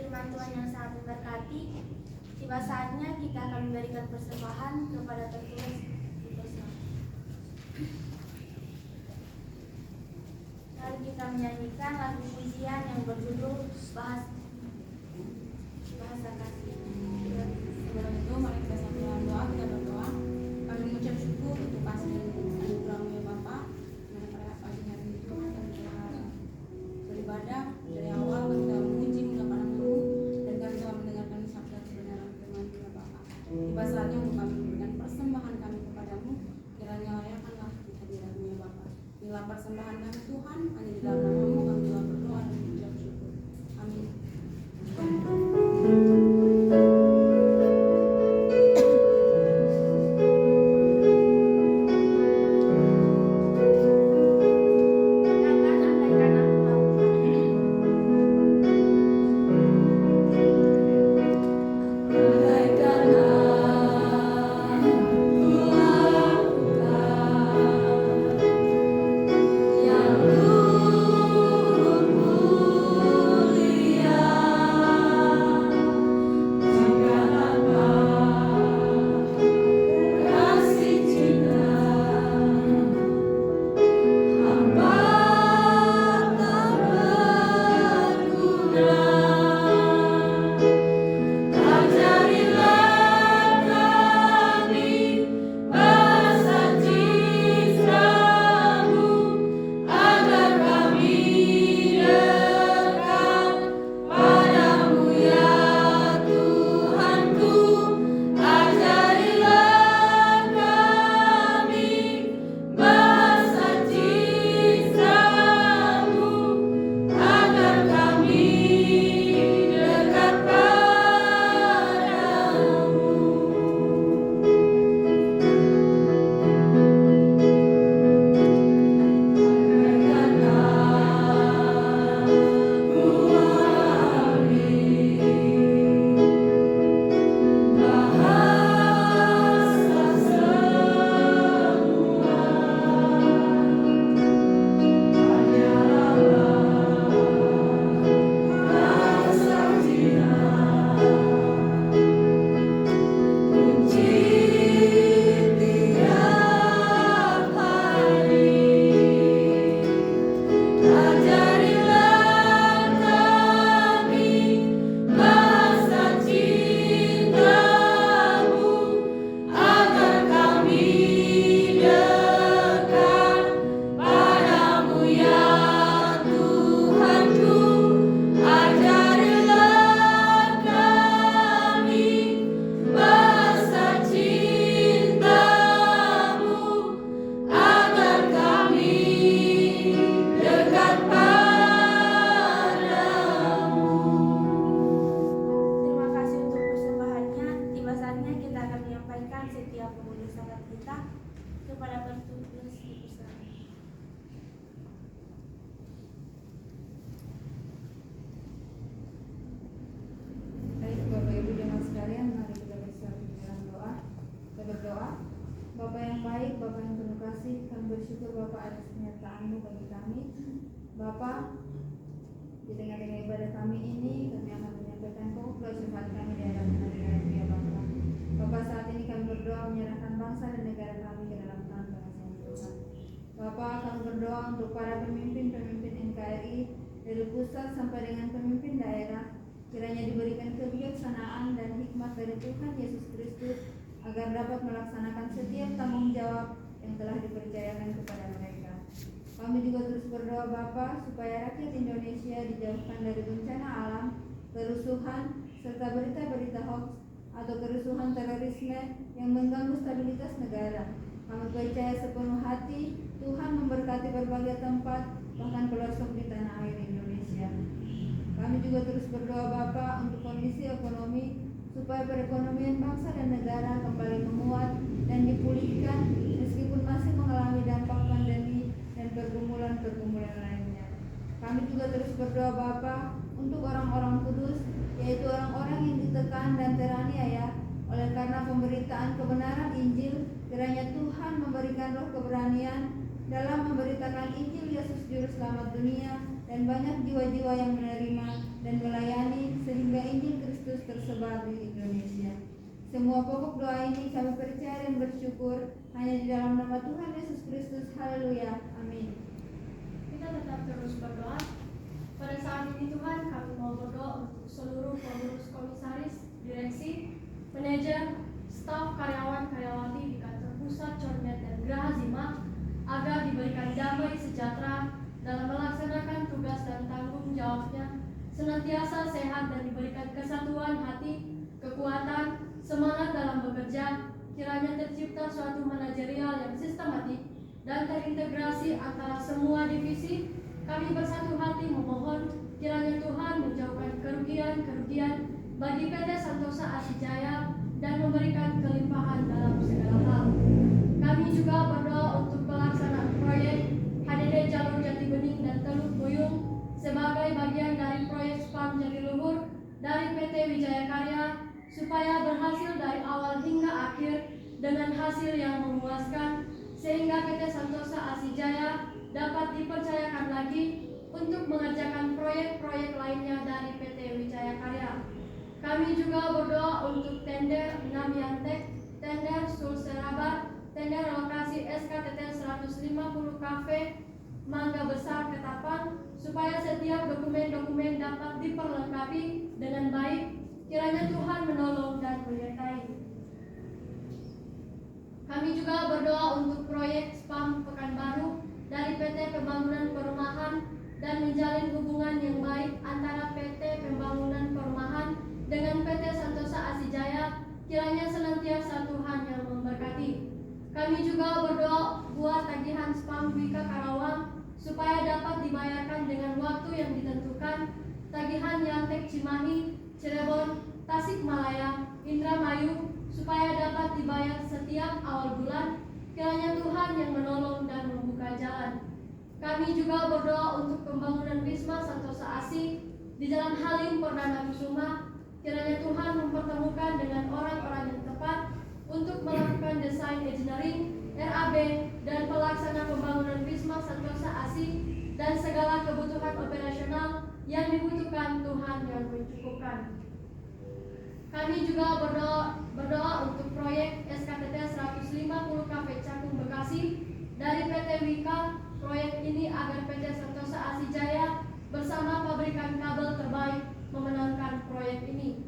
firman Tuhan yang sangat memberkati. Tiba saatnya kita akan memberikan persembahan kepada tertulis di Pesna. Mari kita menyanyikan lagu pujian yang berjudul Bahasa Kasih. Sebelum itu mari kita sambil doa, kita berdoa. Kami mengucap syukur untuk kasih dan anugerah-Mu ya Bapa. Mana pada pagi hari ini Tuhan kami telah beribadah dari awal, kami telah memuji mengapa nama-Mu dan kami telah mendengarkan sabda kebenaran firman-Mu ya Bapa. Tiba saatnya untuk kami memberikan persembahan kami kepadamu, kiranya layakkanlah kehadiran-Mu ya Bapa. Inilah persembahan kami Tuhan, hanya di dalam nama-Mu kami telah berdoa dan mengucap syukur. Amin. Bapa yang baik, Bapa yang penuh kasih, kami bersyukur Bapa atas penyertaan-Mu bagi kami. Bapa, di tengah-tengah ibadah kami ini, kami akan menyampaikan pokok syafaat kami di hadapan hadirat-Mu ya Bapa. Bapa, saat ini kami berdoa menyerahkan bangsa dan negara kami ke dalam tangan pengasih Tuhan. Bapa, kami berdoa untuk para pemimpin-pemimpin NKRI dari pusat sampai dengan pemimpin daerah, kiranya diberikan kebijaksanaan dan hikmat dari Tuhan Yesus Kristus agar dapat melaksanakan setiap tanggung jawab yang telah dipercayakan kepada mereka. Kami juga terus berdoa Bapa supaya rakyat Indonesia dijauhkan dari bencana alam, kerusuhan, serta berita-berita hoax atau kerusuhan terorisme yang mengganggu stabilitas negara. Kami percaya sepenuh hati Tuhan memberkati berbagai tempat, bahkan pelosok di tanah air Indonesia. Kami juga terus berdoa Bapa untuk kondisi ekonomi supaya perekonomian bangsa dan negara kembali menguat dan dipulihkan meskipun masih mengalami dampak pandemi dan pergumulan-pergumulan lainnya. Kami juga terus berdoa Bapa untuk orang-orang kudus, yaitu orang-orang yang ditekan dan teraniaya oleh karena pemberitaan kebenaran Injil. Kiranya Tuhan memberikan roh keberanian dalam memberitakan Injil Yesus Juru Selamat dunia dan banyak jiwa-jiwa yang menerima dan melayani sehingga sehingga Injil Kristus tersebar di Indonesia. Semua pokok doa ini kami percaya dan bersyukur hanya di dalam nama Tuhan Yesus Kristus. Haleluya. Amin. Kita tetap terus berdoa. Pada saat ini Tuhan, kami mau berdoa untuk seluruh pengurus, komisaris, direksi, manajer, staf, karyawan, karyawati di kantor pusat, Cornet, dan Geraha Zima agar diberikan damai sejahtera dalam melaksanakan tugas dan tanggung jawabnya, senantiasa sehat dan diberikan kesatuan hati, kekuatan, semangat dalam bekerja, kiranya tercipta suatu manajerial yang sistematik dan terintegrasi antara semua divisi. Kami bersatu hati memohon kiranya Tuhan menjauhkan kerugian-kerugian bagi PT Santosa Asijaya dan memberikan kelimpahan dalam segala hal. Kami juga berdoa untuk pelaksanaan proyek HDD Jalur Jati Bening dan Teluk Buyung sebagai bagian dari proyek SPAM Jatiluhur dari PT Wijaya Karya supaya berhasil dari awal hingga akhir dengan hasil yang memuaskan sehingga PT Santosa Asijaya dapat dipercayakan lagi untuk mengerjakan proyek-proyek lainnya dari PT Wijaya Karya. Kami juga berdoa untuk tender Namiantek, tender Sulserabat, tender lokasi SKTT 150 Cafe Mangga Besar Ketapang supaya setiap dokumen-dokumen dapat diperlengkapi dengan baik. Kiranya Tuhan menolong dan menyertai. Kami juga berdoa untuk proyek SPAM Pekanbaru dari PT Pembangunan Perumahan dan menjalin hubungan yang baik antara PT Pembangunan Perumahan dengan PT Santosa Asijaya, kiranya senantiasa Tuhan yang memberkati. Kami juga berdoa buat tagihan SPAM Wika Karawang supaya dapat dibayarkan dengan waktu yang ditentukan, tagihan Yantek Cimahi, Cirebon, Tasikmalaya, Indramayu supaya dapat dibayar setiap awal bulan. Kiranya Tuhan yang menolong dan membuka jalan. Kami juga berdoa untuk pembangunan Wisma Santosa Asi di Jalan Halim Perdana Kusuma. Kiranya Tuhan mempertemukan dengan orang-orang yang tepat untuk melakukan desain engineering, RAB, dan pelaksana pembangunan Wisma Santosa Asi dan segala kebutuhan operasional yang dibutuhkan Tuhan yang mencukupkan. Kami juga berdoa untuk proyek SKTT 150 Cafe Cakung Bekasi dari PT Wika. Proyek ini agar PT Santosa Asijaya bersama pabrikan kabel terbaik memenangkan proyek ini.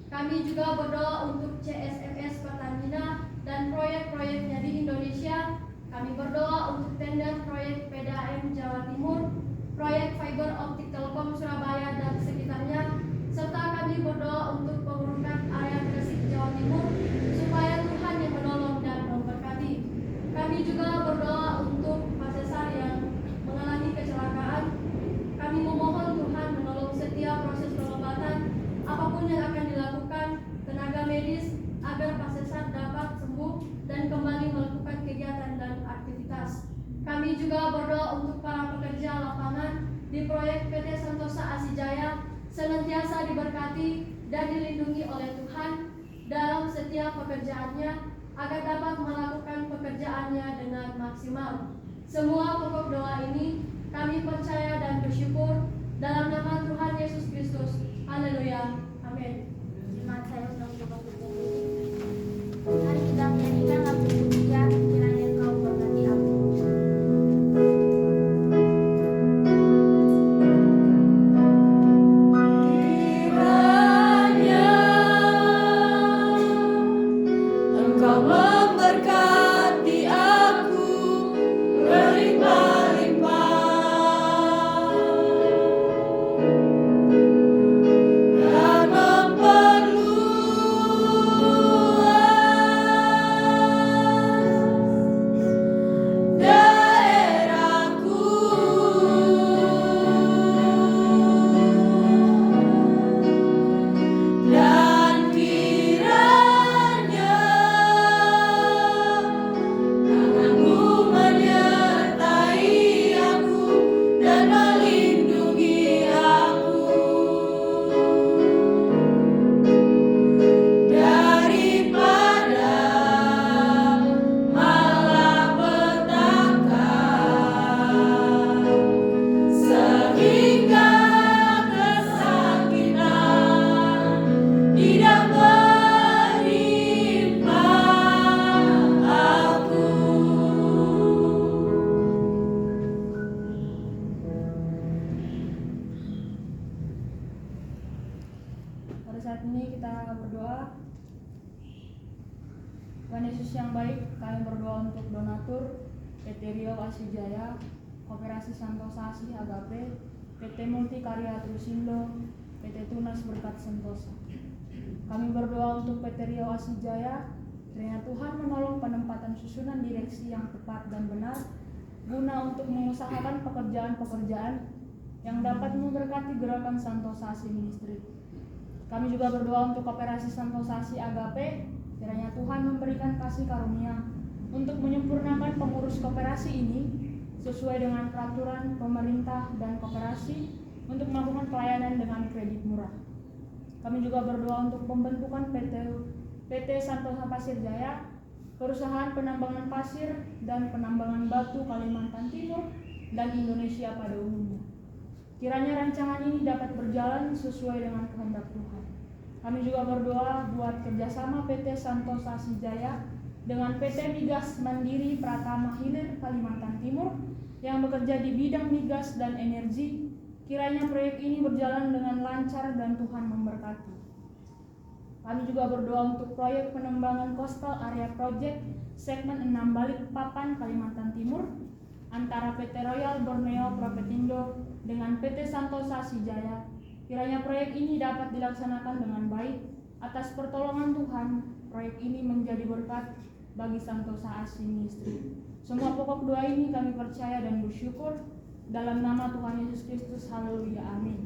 Kami juga berdoa untuk CSMS Pertamina dan proyek-proyeknya di Indonesia. Kami berdoa untuk tender proyek PDAM Jawa Timur, proyek fiber optik Telkom Surabaya dan sekitarnya, serta kami berdoa untuk pengurukan area Gresik Jawa Timur supaya Tuhan yang menolong dan memberkati. Kami juga berdoa untuk Pak Cesar yang mengalami kecelakaan. Kami memohon Tuhan menolong setiap proses pengobatan apapun yang akan dilakukan tenaga medis agar Pak Cesar dapat sembuh dan kembali melakukan kegiatan dan aktivitas. Kami juga berdoa untuk para pekerja lapangan di proyek PT Santosa Asijaya senantiasa diberkati dan dilindungi oleh Tuhan dalam setiap pekerjaannya agar dapat melakukan pekerjaannya dengan maksimal. Semua pokok doa ini kami percaya dan bersyukur dalam nama Tuhan Yesus Kristus. Haleluya. Amin. Jemaat saya undang untuk bangkit. Mari kita menyanyikan lagu pujian kiranya Engkau berkati aku. Berlimpah-limpah saat ini kita berdoa. Tuhan Yesus yang baik, kami berdoa untuk donatur PT Rio Asijaya, Koperasi Santosa Asih Agape, PT Multikarya Trusindo, PT Tunas Berkat Sentosa. Kami berdoa untuk PT Rio Asijaya, kiranya Tuhan menolong penempatan susunan direksi yang tepat dan benar, guna untuk mengusahakan pekerjaan-pekerjaan yang dapat memberkati gerakan Santosa Asih Ministry. Kami juga berdoa untuk Koperasi Santosa Asih Agape, kiranya Tuhan memberikan kasih karunia untuk menyempurnakan pengurus koperasi ini sesuai dengan peraturan pemerintah dan koperasi untuk melakukan pelayanan dengan kredit murah. Kami juga berdoa untuk pembentukan PT Santosa Pasir Jaya, perusahaan penambangan pasir dan penambangan batu Kalimantan Timur dan Indonesia pada umumnya. Kiranya rancangan ini dapat berjalan sesuai dengan kehendak Tuhan. Kami juga berdoa buat kerjasama PT Santosa Asijaya dengan PT Migas Mandiri Pratama Hilir Kalimantan Timur yang bekerja di bidang migas dan energi. Kiranya proyek ini berjalan dengan lancar dan Tuhan memberkati. Kami juga berdoa untuk proyek pengembangan Coastal Area Project segmen 6 Balikpapan Kalimantan Timur antara PT Royal Borneo Propetindo dengan PT Santosa Asijaya. Kiranya proyek ini dapat dilaksanakan dengan baik. Atas pertolongan Tuhan, proyek ini menjadi berkat bagi Santosa Asih Ministry. Semua pokok doa ini kami percaya dan bersyukur dalam nama Tuhan Yesus Kristus. Haleluya, amin.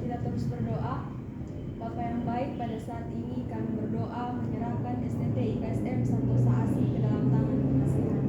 Kita terus berdoa. Bapa yang baik, pada saat ini kami berdoa menyerahkan STT IKSM Santosa Asih ke dalam tangan kekasihan.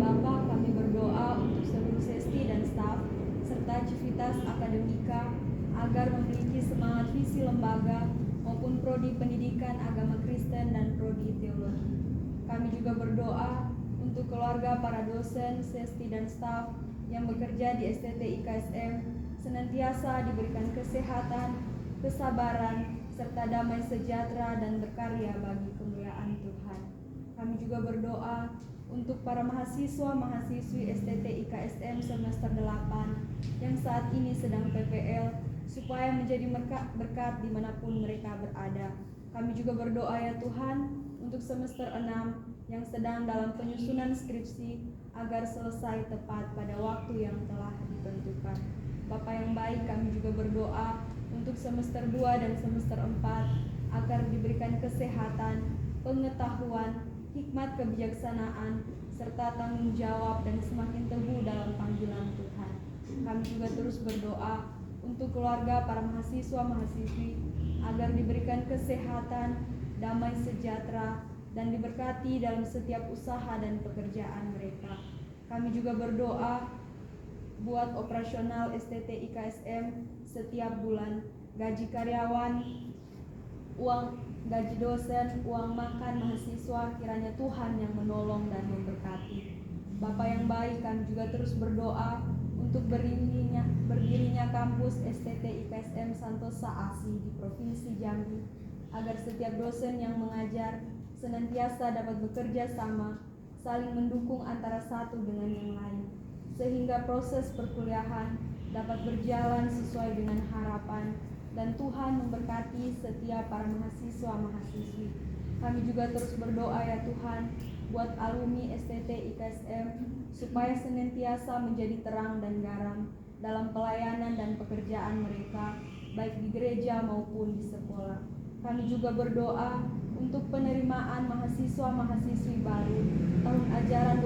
Bapa, kami berdoa untuk seluruh sesti dan staf serta civitas akademika agar memiliki semangat visi lembaga maupun prodi pendidikan agama Kristen dan prodi teologi. Kami juga berdoa untuk keluarga para dosen, sesti dan staf yang bekerja di STT IKSM senantiasa diberikan kesehatan, kesabaran, serta damai sejahtera dan berkarya bagi kemuliaan Tuhan. Kami juga berdoa untuk para mahasiswa-mahasiswi STT IKSM semester 8 yang saat ini sedang PPL supaya menjadi berkat dimanapun mereka berada. Kami juga berdoa ya Tuhan untuk semester 6 yang sedang dalam penyusunan skripsi agar selesai tepat pada waktu yang telah ditentukan. Bapa yang baik, kami juga berdoa untuk semester 2 dan semester 4 agar diberikan kesehatan, pengetahuan, hikmat kebijaksanaan, serta tanggung jawab dan semakin teguh dalam panggilan Tuhan. Kami juga terus berdoa untuk keluarga para mahasiswa-mahasiswi agar diberikan kesehatan, damai sejahtera, dan diberkati dalam setiap usaha dan pekerjaan mereka. Kami juga berdoa buat operasional STT IKSM setiap bulan, gaji karyawan, uang gaji dosen, uang makan mahasiswa, kiranya Tuhan yang menolong dan memberkati. Bapa yang baik, kami juga terus berdoa untuk berdirinya kampus STT IKSM Santosa Asih di Provinsi Jambi, agar setiap dosen yang mengajar senantiasa dapat bekerja sama, saling mendukung antara satu dengan yang lain, sehingga proses perkuliahan dapat berjalan sesuai dengan harapan dan Tuhan memberkati setiap para mahasiswa-mahasiswi. Kami juga terus berdoa ya Tuhan buat alumni STT IKSM supaya senantiasa menjadi terang dan garam dalam pelayanan dan pekerjaan mereka, baik di gereja maupun di sekolah. Kami juga berdoa untuk penerimaan mahasiswa-mahasiswi baru tahun ajaran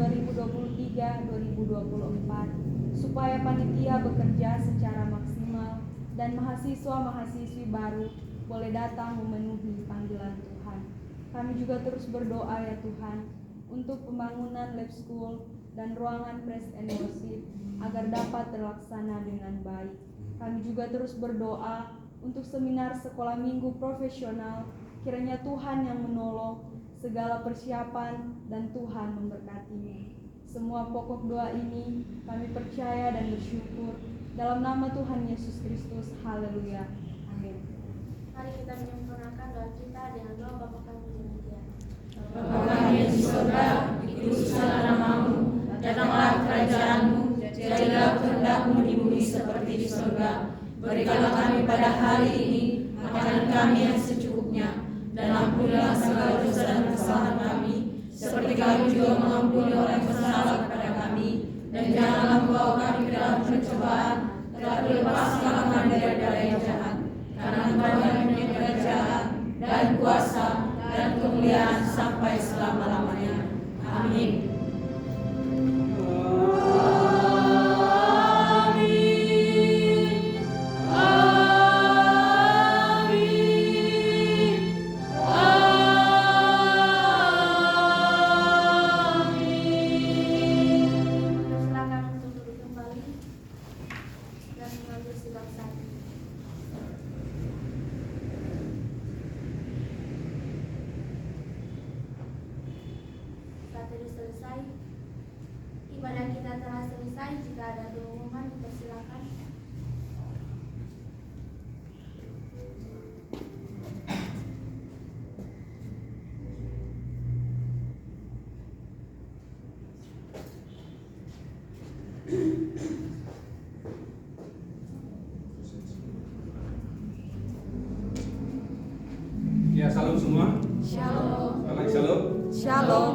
2023-2024 supaya panitia bekerja secara maksimal dan mahasiswa-mahasiswi baru boleh datang memenuhi panggilan Tuhan. Kami juga terus berdoa ya Tuhan untuk pembangunan lab school dan ruangan praise and worship agar dapat terlaksana dengan baik. Kami juga terus berdoa untuk seminar sekolah minggu profesional, kiranya Tuhan yang menolong segala persiapan dan Tuhan memberkatinya. Semua pokok doa ini kami percaya dan bersyukur dalam nama Tuhan Yesus Kristus. Haleluya. Amin. Mari kita menyempurnakan doa kita dengan doa Bapa kami demikian. Bapa kami yang di surga, dikuduskanlah namamu, datanglah kerajaanmu, jadilah kehendak-Mu di bumi seperti seperti di surga. Berikanlah kami pada hari ini makanan kami yang secukupnya, dan ampunilah segala dosa dan kesalahan kami, seperti kami juga mengampuni orang yang bersalah kepada kami. Dan janganlah membawa kami ke dalam pencobaan, tetapi lepaskanlah kami dari yang jahat. Karena Engkau yang punya kerajaan dan kuasa dan kemuliaan sampai selama-lamanya. Amin. Silakan untuk duduk kembali dan mengambil sikap satu. Saat itu selesai, ibadah kita telah selesai. Jika ada pengumuman, dipersilakan. Ya, salam semua. Shalom. Selamat shalom. Shalom.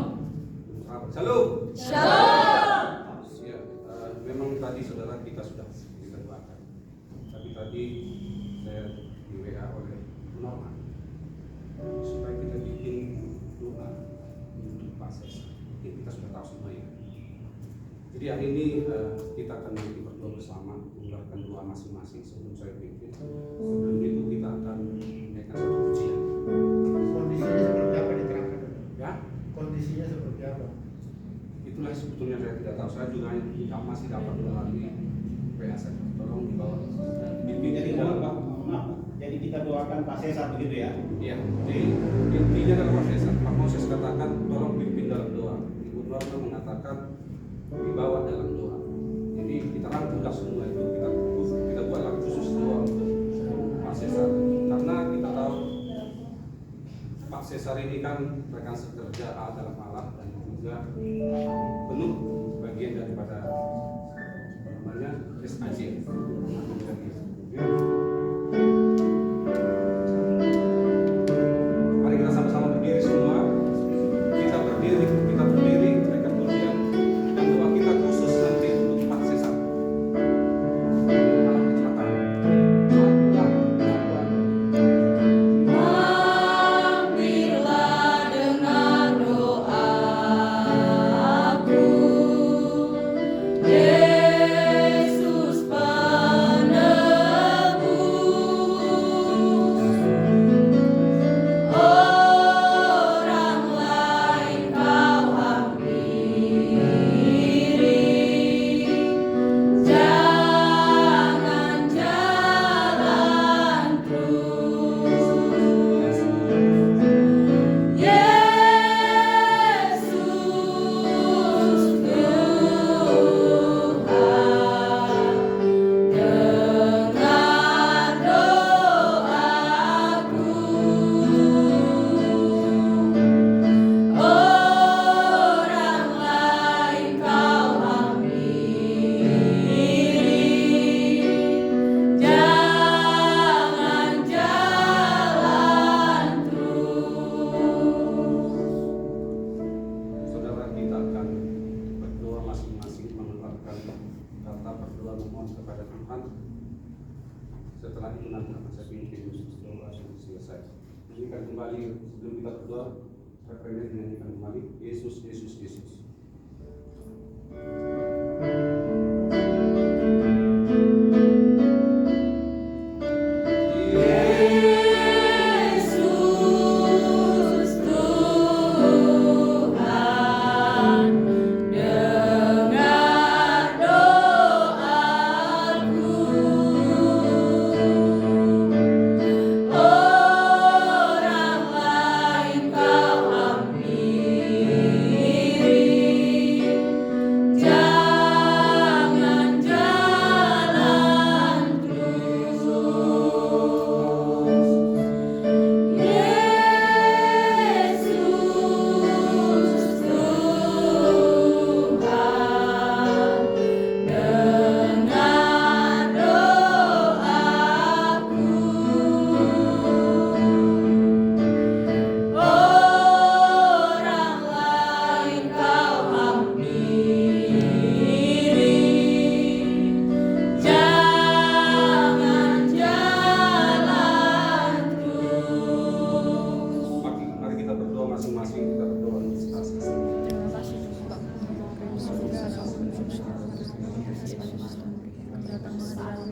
Shalom. Shalom. Ya, memang tadi saudara kita sudah doakan. Tapi tadi saya di WA oleh Norma supaya kita bikin doa untuk Pak Sesa. Mungkin kita sudah tahu semua ya. Jadi hari ini kita akan nanti berdoa bersama, mengeluarkan doa masing-masing sebelum saya pimpin. Sebelum itu kita akan menaikkan satu pujian. Kondisinya seperti apa diterangkan? Ya, Kondisinya seperti apa? itulah sebetulnya saya tidak tahu. Saya juga masih dapat melalui WA saja. Tolong dibawa. Jadi maaf, jadi kita doakan Pak Sesa begitu ya? Iya. Jadi intinya dalam Pak Sesa, Pak Moses katakan tolong pimpin dalam doa. Ibu Norma mengatakan dibawa dalam doa. Jadi kita rangkumkan semua itu, kita buatlah khusus doa untuk Pak Sesar. Karena kita tahu Pak Sesar ini kan rekan sekerja dalam Allah dan juga penuh bagian daripada SAJ. Mari kita sama-sama berdiri semua. Kita berdiri, mereka pujian dan doa kita khusus nanti untuk Pak Sesar. Malam kecelakaan. Mampirlah dengar doaku, Yesus penebus. Orang lain kau hampiri, jangan jalan terus. Yesus Tuhan, dengar doaku. Orang lain kau hampiri, jangan jalan terus. Saudara, kita akan berdoa masing-masing mengeluarkan kata berdoa memohon kepada Tuhan. Setelah itu nanti akan saya pimpin doa yang selesai. Nyanyikan kembali sebelum kita berdoa. Refrennya dinyanyikan kembali. Yesus, Yesus, Yesus. Yesus Tuhan, dengar doaku. Orang lain kau hampiri, jangan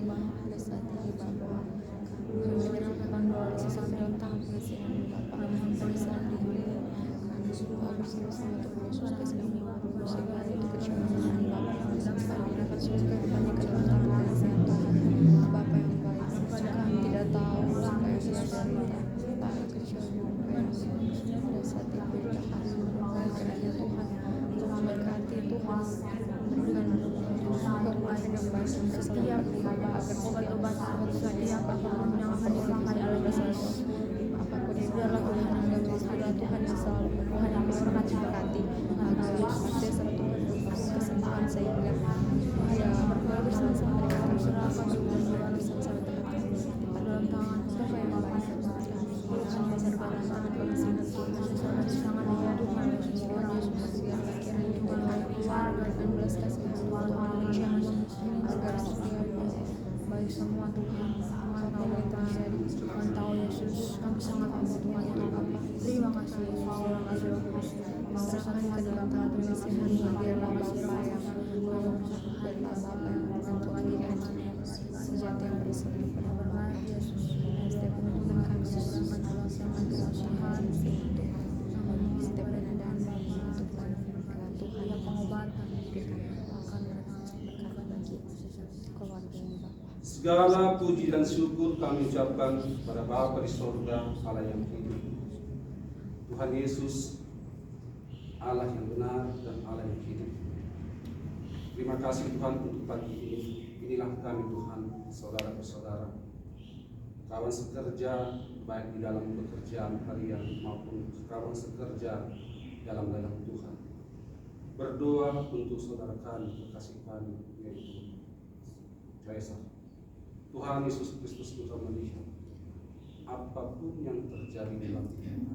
Bang, pada saat ini Bapak kami menyerahkan doa sesama dalam tangan kasihan Bapak. Pada saat ini kami semua bersama-sama untuk Yesus Kristus yang bersihkan itu kecemasan Bapak. Kami akan surga depannya ke dalam tangan kasihan Tuhan. Bapak yang baik, kami tidak tahu supaya dia dari tangan kecil Bapak yang pada saat ini berikan kasih kiranya Tuhan untuk memberkati Tuhan berikan kekuatan yang baik untuk setiap Bapak agar obat-obat setiap apapun yang akan dipakai oleh Yesus apapun yang biarlah Tuhan anggap biarlah Tuhan yang selalu Tuhan yang memberkati agar Yesus serta Tuhan kesembuhan sehingga dia berdoa bersama-sama mereka terserahkan Tuhan berdoa bersama-sama teman-teman dalam tangan Tuhan yang baik kami serahkan dalam tangan kasihan Tuhan sangat ya Tuhan Yesus biarlah kiranya Tuhan keluarga dan belas kasihan Tuhan agar setiap baik semua Tuhan tahu kita Tuhan tahu Yesus kami sangat membutuhkan Tuhan Bapa. Terima kasih Yesus, terima kasih Yesus. Serahkan ke dalam tangan kasihan biarlah Bapa yang biarlah Bapa yang Tuhan Yesus sejati yang bersih pada berkat Yesus setiap penutupan kami serahkan dalam tangan kasihan setiap penadaan untuk Tuhan yang pengobatan akan berkat bagi keluarga ini Bapa. Segala puji dan syukur kami ucapkan kepada Bapa di sorga, Allah yang hidup. Tuhan Yesus, Allah yang benar dan Allah yang hidup. Terima kasih Tuhan untuk pagi ini. Inilah kami Tuhan, saudara-saudara, kawan sekerja baik di dalam pekerjaan harian maupun kawan sekerja dalam Tuhan. Berdoa untuk saudara kami, kekasih kami, yaitu Kaisar. Tuhan Yesus Kristus Putra melihat apapun yang terjadi dalam kita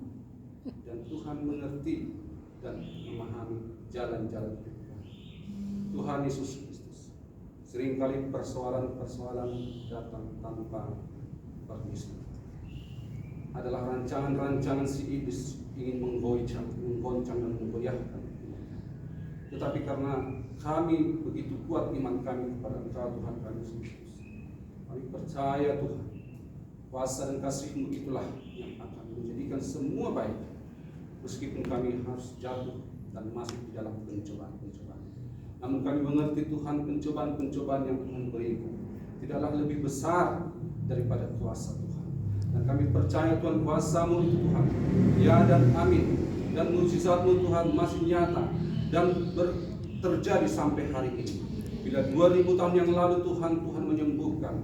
dan Tuhan mengerti dan memahami jalan-jalan kita. Tuhan Yesus Kristus, seringkali persoalan-persoalan datang tanpa permisi. Adalah rancangan-rancangan si iblis ingin menggoncang dan menggoyahkan. Tetapi karena kami begitu kuat iman kami kepada Engkau Tuhan kami Yesus Kristus, kami percaya Tuhan, kuasa dan kasih-Mu itulah yang akan menjadikan semua baik, meskipun kami harus jatuh dan masuk di dalam pencobaan-pencobaan. Namun kami mengerti Tuhan, pencobaan-pencobaan yang Tuhan berikan tidaklah lebih besar daripada kuasa Tuhan. Dan kami percaya Tuhan, kuasa-Mu itu Tuhan, ya dan amin. Dan mukjizat-Mu Tuhan masih nyata dan terjadi sampai hari ini. Bila 2000 tahun yang lalu Tuhan menyembuhkan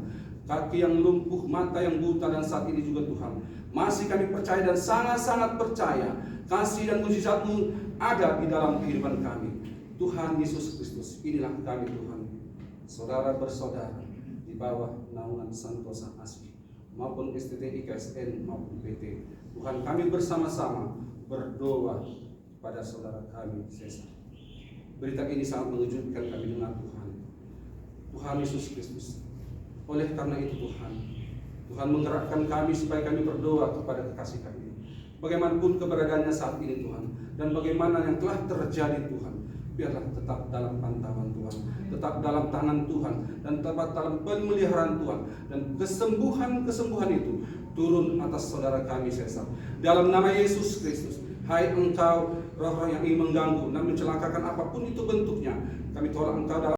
kaki yang lumpuh, mata yang buta, dan saat ini juga Tuhan masih kami percaya dan sangat-sangat percaya kasih dan mukjizat-Mu ada di dalam kehidupan kami. Tuhan Yesus Kristus, inilah kami Tuhan, saudara bersaudara di bawah naungan Santosa Asih maupun STT IKSN maupun PT. Tuhan, kami bersama-sama berdoa pada saudara kami Cesar. Berita ini sangat mengejutkan kami dengar Tuhan Yesus Kristus. Oleh karena itu Tuhan menggerakkan kami supaya kami berdoa kepada kekasih kami. Bagaimanapun keberadaannya saat ini Tuhan, dan bagaimana yang telah terjadi Tuhan, biarlah tetap dalam pantauan Tuhan, tetap dalam tangan Tuhan, dan tetap dalam pemeliharaan Tuhan. Dan kesembuhan itu turun atas saudara kami Cesar. Dalam nama Yesus Kristus, hai engkau roh-roh yang ingin mengganggu dan mencelakakan apapun itu bentuknya, kami tolak engkau dalam